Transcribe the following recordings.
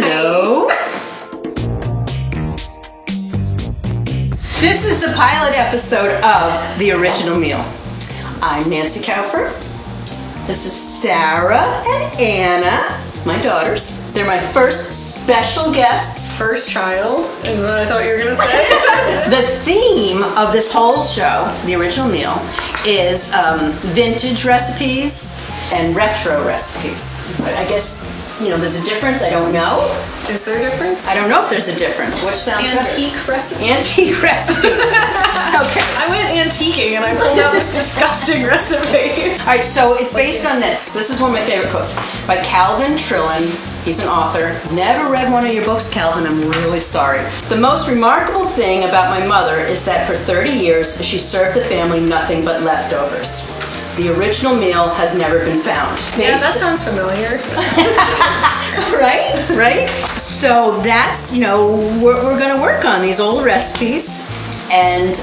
Hello. This is the pilot episode of The Original Meal. I'm Nancy Kaufer. This is Sarah and Anna, my daughters. They're my first special guests. First child is what I thought you were going to say. The theme of this whole show, The Original Meal, is vintage recipes and retro recipes. I guess, there's a difference. I don't know. Is there a difference? I don't know if there's a difference. Which sounds Antique better? recipe. Antique recipe. Okay. I went antiquing and I pulled out this disgusting recipe. All right, so it's based on this. This is one of my favorite quotes by Calvin Trillin. He's an author. Never read one of your books, Calvin. I'm really sorry. The most remarkable thing about my mother is that for 30 years, she served the family nothing but leftovers. The original meal has never been found. Yeah, that sounds familiar. Right? So that's, we're going to work on these old recipes. And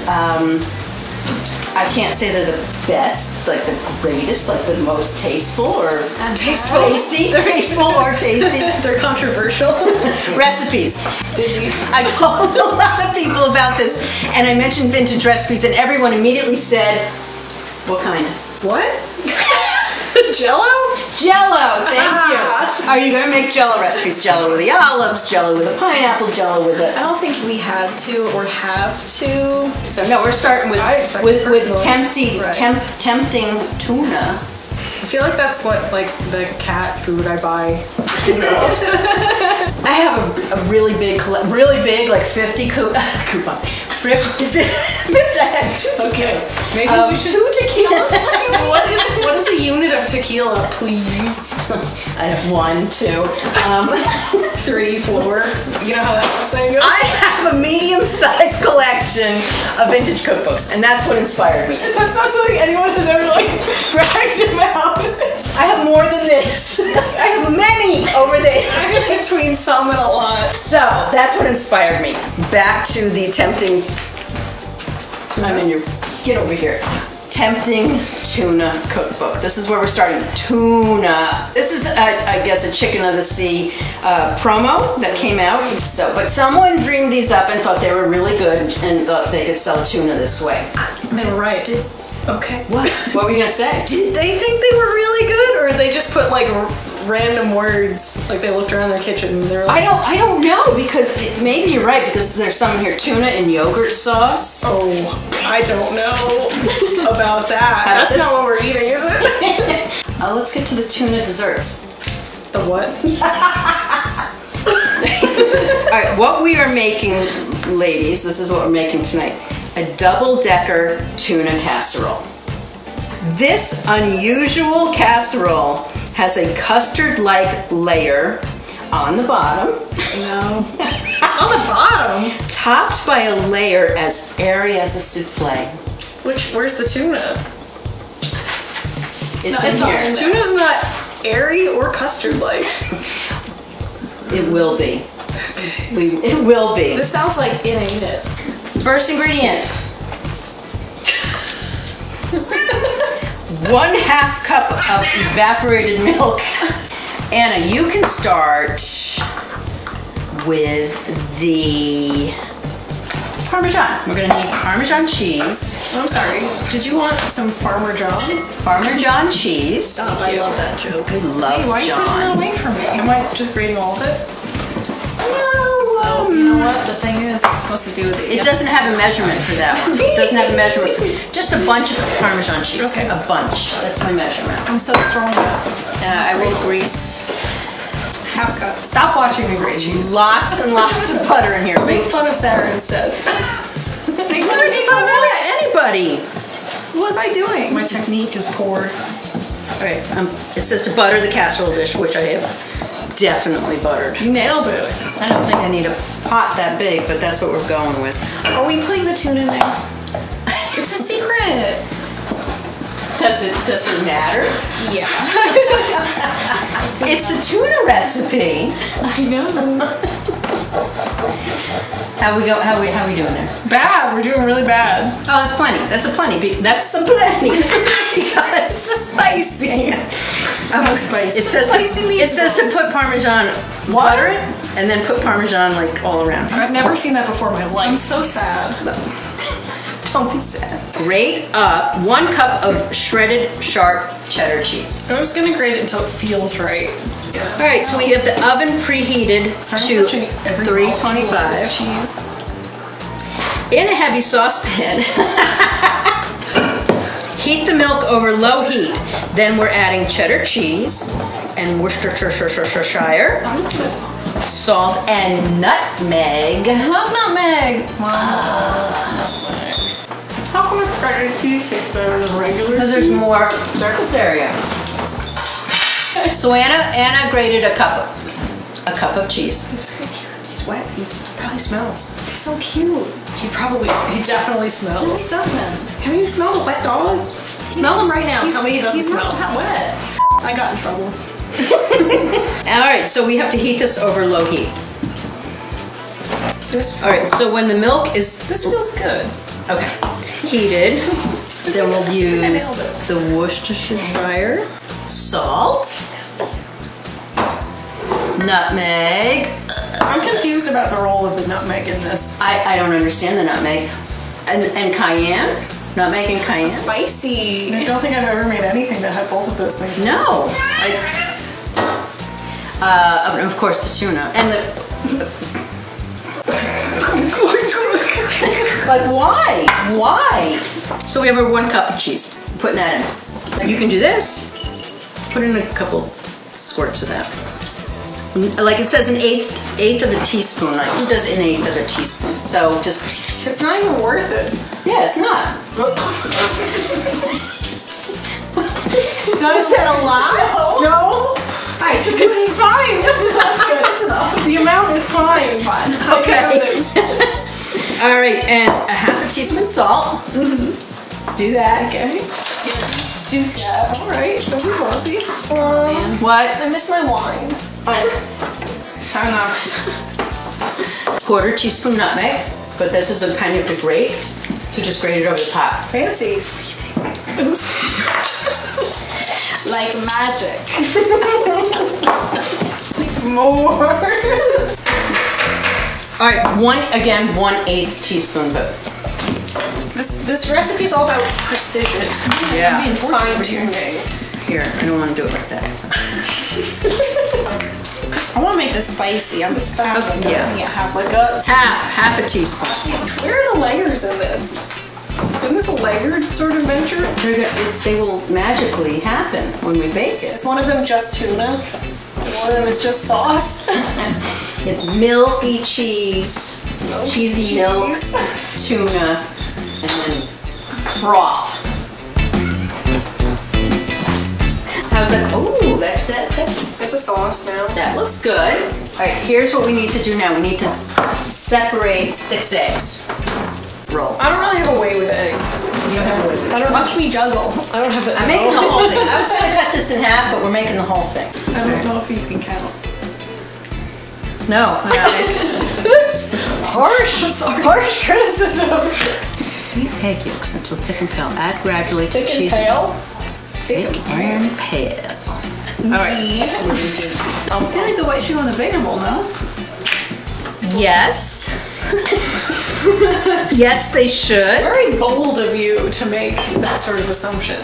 I can't say they're the best, like the greatest, like the most tasteful or tasteful. Tasteful or tasty. They're controversial. Recipes. I told a lot of people about this, and I mentioned vintage recipes, and everyone immediately said, "What kind?" What? Jello? Jello, thank you. Are you going to make Jello recipes? Jello with the olives, Jello with the pineapple, Jello with I don't think we had to or have to. So no, we're starting with tempting tuna. I feel like that's what the cat food I buy. I have a really big, like 50 coupon. I had two. Okay, maybe we should. 2 tequilas. What is a unit of tequila, please? I have 1, 2, 3, 4. You know how that saying goes? I have a medium-sized collection of vintage cookbooks, and that's what inspired me. That's not something anyone has ever bragged about. I have more than this. I have many over there. I'm between some and a lot. So that's what inspired me. Back to the tempting. Get over here. Tempting tuna cookbook. This is where we're starting. Tuna. This is, I guess, a Chicken of the Sea promo that came out. But someone dreamed these up and thought they were really good and thought they could sell tuna this way. They were right. Okay. What were you gonna say? Did they think they were really good, or they just put random words? Like they looked around their kitchen and they were like, I don't know, because maybe you're right, because there's some here, tuna and yogurt sauce. Oh, I don't know about that. That's not what we're eating, is it? Let's get to the tuna desserts. The what? All right, what we are making, ladies, this is what we're making tonight. A double-decker tuna casserole. This unusual casserole has a custard-like layer on the bottom. No. On the bottom? Topped by a layer as airy as a souffle. Where's the tuna? It's in here. Tuna's not airy or custard-like. It will be. It will be. This sounds like it ain't it. First ingredient. 1/2 cup of evaporated milk. Anna, you can start with the Parmesan. We're gonna need Parmesan cheese. I'm sorry. Did you want some Farmer John? Parmesan cheese. Stop, I love that joke. We love Hey, why are you pushing it John. away from me? Am I just grating all of it? No, You know what? The thing is, we're supposed to do it. it doesn't have a measurement for that one. It doesn't have a measurement. Just a bunch of Parmesan cheese. Okay. A bunch. That's my measurement. I'm so strong now. I will grease. Stop watching me grate cheese. Lots and lots of butter in here. Make fun of Sarah instead. Make fun of anybody. What was I doing? My technique is poor. All right. It says to butter the casserole dish, which I have definitely buttered. You nailed it. I don't think I need a pot that big, but that's what we're going with. Are we putting the tuna in there? It's a secret. Does it matter? Yeah. It's a tuna recipe. I know. How we doing there? Bad. We're doing really bad. Oh, that's plenty. That's a plenty. That's a plenty. Because spicy. not spicy. It says Spicy means it says to put Parmesan, butter it, and then put Parmesan like all around. I've never seen that before in my life. I'm so sad. Don't be sad. Grate up 1 cup of shredded sharp cheddar cheese. I'm just gonna grate it until it feels right. All right, so we have the oven preheated to 325. Cheese. In a heavy saucepan, heat the milk over low heat. Then we're adding cheddar cheese and Worcestershire, salt, and nutmeg. I love nutmeg. How come it's shredded cheese tastes better than regular? Because there's more surface area. So Anna grated a cup of cheese. He's very cute. He's wet. He probably smells. He's so cute. He definitely smells. He doesn't. Can you smell the wet dog? Smell him right now. Tell me he doesn't He's smell. not that wet. I got in trouble. All right, so we have to heat this over low heat. All right, so when the milk is This feels good. okay heated, then we'll use the Worcestershire, salt, nutmeg. I'm confused about the role of the nutmeg in this. I don't understand the nutmeg, and cayenne, nutmeg and cayenne. Spicy. I don't think I've ever made anything that had both of those things. No, of course the tuna and the. Like why? Why? So we have our 1 cup of cheese. Putting that in. You can do this. Put in a couple squirts of that. Like it says an eighth of a teaspoon. Like who does an eighth of a teaspoon? So just. It's not even worth it. Yeah, it's not. Did I say a lot? No. It's fine. That's good. It's enough. The amount is fine. It's fine. Okay. All right, and a half a teaspoon salt. Do that. Okay. Do that. All right. Don't be bossy. What? I miss my wine. I don't know. 1/4 teaspoon nutmeg, but this is a kind of to grate, so just grate it over the top. Fancy. Oops. Like magic. More. All right, 1/8 teaspoon, but This recipe is all about precision. yeah. And fine tuning. Here, I don't want to do it like that. So. I want to make this spicy. I'm just Okay, yeah. half like Half a teaspoon. Where are the layers in this? Isn't this a layered sort of venture? They will magically happen when we bake it. Is one of them just tuna? And one of them is just sauce? It's milky cheese, cheesy milk, tuna, and then broth. How's that? Oh, that's It's a sauce now. that looks good. All right, here's what we need to do now. We need to separate 6 eggs. Roll. I don't really have a way with eggs. You don't have to I don't Watch me juggle. I don't have the. I'm making the whole thing. I was gonna cut this in half, but we're making the whole thing. I don't know if you can count. No, I'm not making. That's harsh. Harsh criticism. Beat egg yolks until thick and pale. Add gradually to Thick and cheese. pale. Thick and pale. All right. I feel like the white shoe on the bigger bowl, no? Yes. Yes, they should. Very bold of you to make that sort of assumption.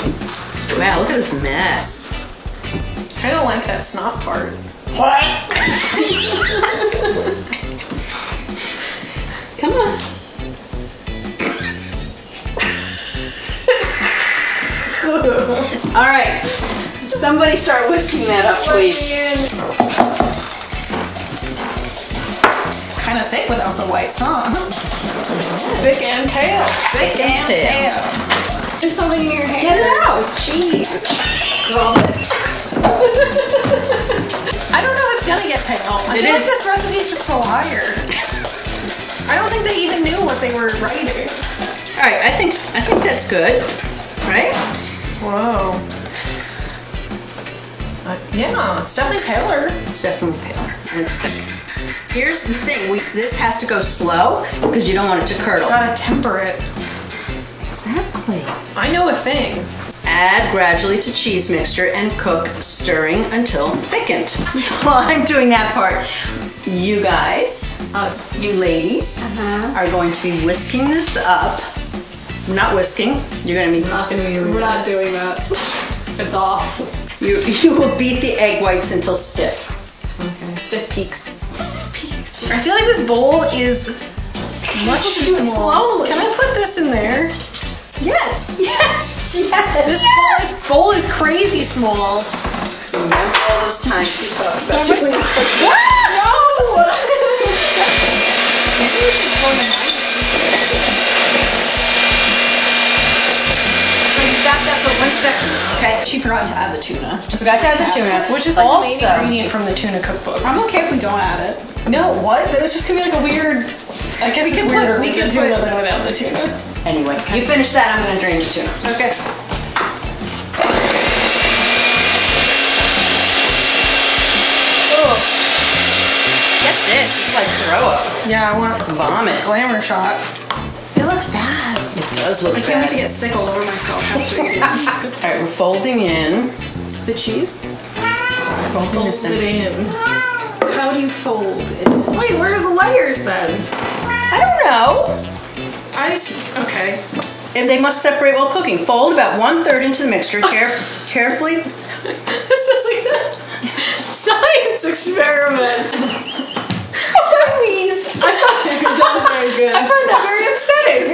Wow, look at this mess. I don't like that snot part. What? Come on. All right. Somebody start whisking that up, please. Kind of thick without the whites, huh? Thick and pale. Thick and pale. pale. There's something in your hair. Get it out. It's cheese. I don't know if it's gonna get pale. I It feel is. like this recipe is just a liar. I don't think they even knew what they were writing. All right, I think that's good, right? Whoa. Yeah, it's definitely paler. It's definitely paler. Here's the thing: this has to go slow because you don't want it to curdle. Gotta temper it. Exactly. I know a thing. Add gradually to cheese mixture and cook, stirring until thickened. While I'm doing that part, you guys, you ladies, are going to be whisking this up. Not whisking. You're going to be. We're not doing that. It's off. You will beat the egg whites until stiff. Okay. Stiff peaks. I feel like this bowl is much too small. Can I put this in there? Yes. This bowl is crazy small. Remember all those times we talked about doing No! Stop that for 1 second. Okay. She forgot to add the tuna. Forgot to add the tuna, Which is like the main also ingredient from the tuna cookbook. I'm okay if we don't add it. No, what? That was just gonna be like a weird. I guess it's weirder we with could the tuna put- than without the tuna. Anyway, you finish that. I'm gonna drain the tuna. Okay. Get this. It's like throw up. Yeah, I want Vomit. glamour shot. It looks bad. It does look I can't wait to get sick all over myself after eating All right, we're folding in. the cheese. Folding this Fold it in. in. How do you fold it? Wait, where's the layers then? I don't know. Okay. And they must separate while cooking. Fold about 1/3 into the mixture. Carefully. This is like a science experiment. Wheezed. I thought that was very good. I find that very upsetting.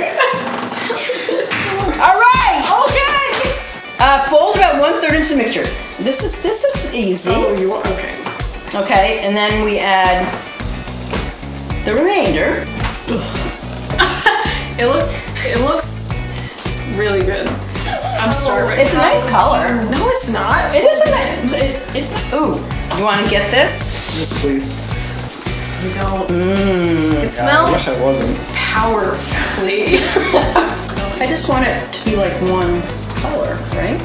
All right. Okay. Fold about 1/3 into the mixture. This is easy. Oh, you want? Okay. Okay, and then we add the remainder. It looks really good. I'm starving. It's a nice color. No, it's not. It isn't. It's. Ooh. You want to get this? Yes, please. You don't. It God, I wish smells I wasn't. powerfully. I just want it to be like one color, right?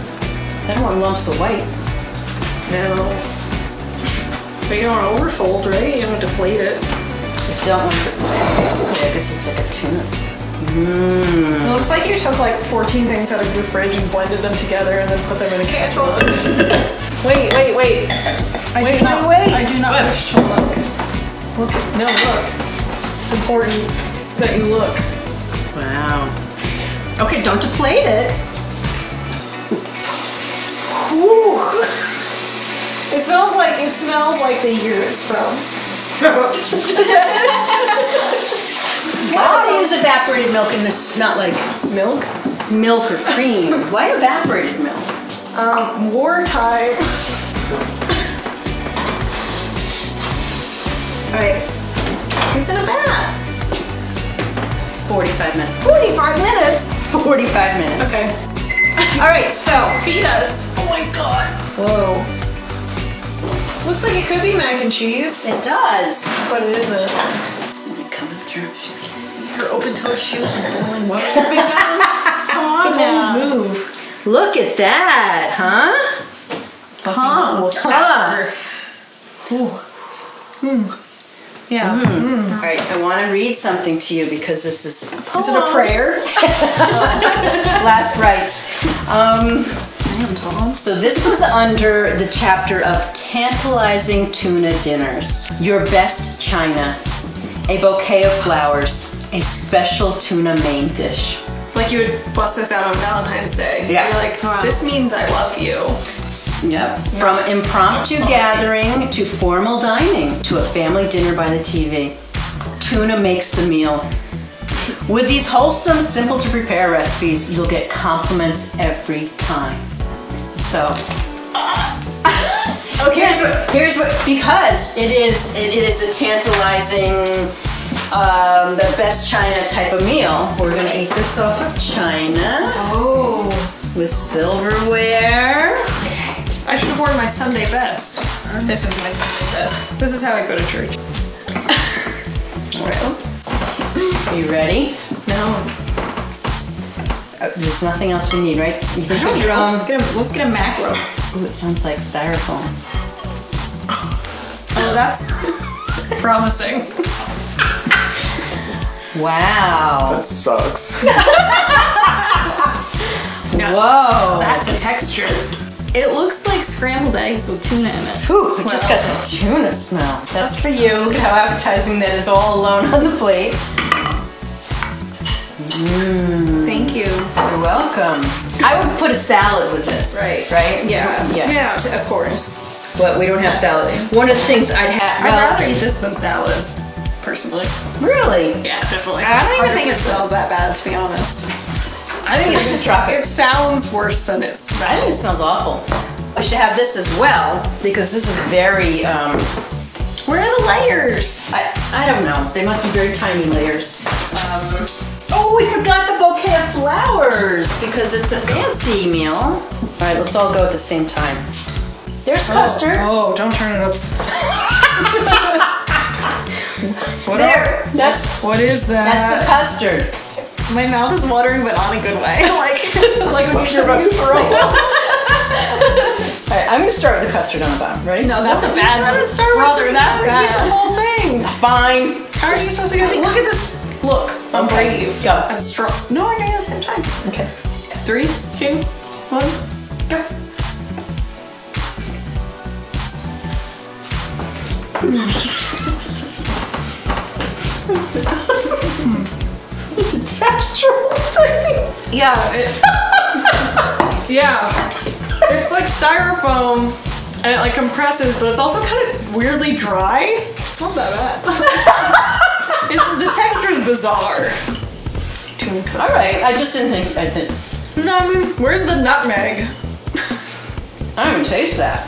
I don't want lumps of white. No. But you don't want to overfold, right? You don't want to deflate it. I don't want to play. Basically, I guess it's like a tuna. It looks like you took like 14 things out of the fridge and blended them together and then put them in a casserole. Wait. I do not wish to look. Look. No, look. It's important that you look. Wow. Okay, don't deflate it. Ooh. It smells like the year it's from. Why don't they use evaporated milk in this? Not like Milk? milk or cream. Why evaporated milk? Wartime. All right, It's in a bath. 45 minutes. 45 minutes? 45 minutes. Okay. All right, so. Feed us. Oh my God. Whoa. Looks like it could be mac and cheese, It does. but it isn't. Is it coming through? Your open-toed shoes and boiling water. Come on now. Move. Look at that, huh? Huh. Yeah. All right, I want to read something to you because this is Is it a prayer? last rites. So this was under the chapter of tantalizing tuna dinners. Your best china, a bouquet of flowers, a special tuna main dish. Like you would bust this out on Valentine's Day. Yeah. You're like, this means I love you. Yep. From impromptu gathering to formal dining to a family dinner by the TV, tuna makes the meal. With these wholesome, simple to prepare recipes, you'll get compliments every time. So, okay, here's what because it is a tantalizing, the best china type of meal. We're gonna eat this off of china Oh. with silverware. I should have worn my Sunday best. This is my Sunday best. This is how I go to church. Well, are you ready? No. There's nothing else we need, right? You can put your own. Let's get a macro. Ooh, it sounds like styrofoam. Oh, that's promising. Wow. That sucks. No, Yeah. Whoa. That's a texture. It looks like scrambled eggs with tuna in it. Whew, we just got the tuna smell. That's for you. Look at how appetizing that is all alone on the plate. Thank you. You're welcome. I would put a salad with this. Right. Right? Yeah. Yeah, of course. But we don't have salad. One of the things I'd have. I'd rather eat this than salad, personally. Really? Yeah, definitely. I don't even think it 100%. smells that bad, to be honest. I think Let's try it. it sounds worse than it smells. I think it smells awful. We should have this as well because this is very. Where are the layers? I don't know. They must be very tiny layers. Oh, we forgot the bouquet of flowers because it's a fancy meal. All right, let's all go at the same time. There's custard. Oh, don't turn it upside. There. What is That's that? the custard. My mouth is watering, but not in a good way. Like when you're about to throw up. All right, I'm gonna start with the custard on the bottom. Ready? No, that's a bad one. Brother, that's bad. the whole thing. Fine. How are you supposed to get it? Look at this. Look, I'm Okay, brave. go. I'm strong. No, I got it at the same time. Okay. 3, 2, 1, go. It's a textural thing. Yeah. Yeah. It's like styrofoam, and it like compresses, but it's also kind of weirdly dry. Not that bad. The texture's bizarre. Tuna custard. All right. I just didn't think. I think. No, where's the nutmeg? I don't even taste that.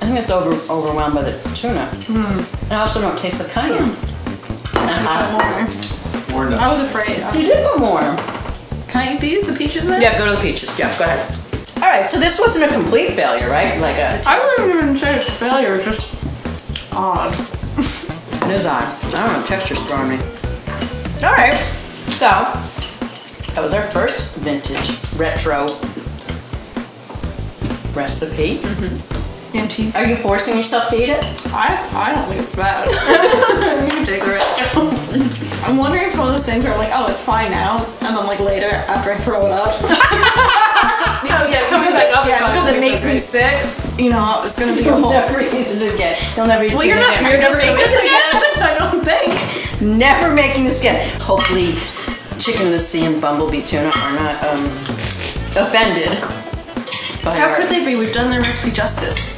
I think it's overwhelmed by the tuna. I also don't taste the cayenne. More nuts. I was afraid. You did put more. Can I eat these? The peaches there? Yeah, go to the peaches. Yeah, go ahead. All right, so this wasn't a complete failure, right? Like I wouldn't even say it's a failure, it's just odd. it is odd. I don't know, texture's throwing me. All right, so that was our first vintage retro recipe. Antique. Are you forcing yourself to eat it? I don't think it's bad. You can take the rest. I'm wondering if one of those things where I'm like, oh, it's fine now, and then like later after I throw it up. because it makes me sick. You know, it's gonna be a You'll whole. never eat it again. You'll never eat Well, it you're not. again. You're never gonna make this again. I don't think. Never making this again. Hopefully, Chicken of the Sea and Bumblebee Tuna are not offended. by How our- could they be? We've done their recipe justice.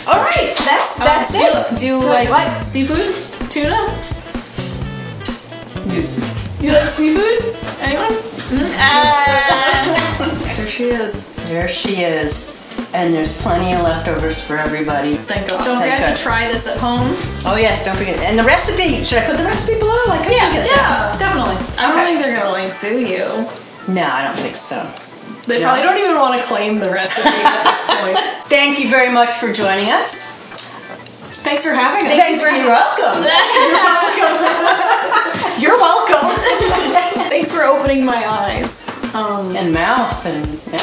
All right, so that's it. Do you like What? seafood? Tuna? Do- You like seafood? Anyone? There she is. There she is. And there's plenty of leftovers for everybody. Thank God. Don't Thank forget God. to try this at home. Oh yes, don't forget. And the recipe. Should I put the recipe below? I couldn't get that. Definitely. I don't Okay. think they're gonna like sue you. No, I don't think so. They probably don't even want to claim the recipe at this point. Thank you very much for joining us. Thanks for having us. Thanks for you're welcome. You're welcome. Thanks for opening my eyes. And mouth and yeah.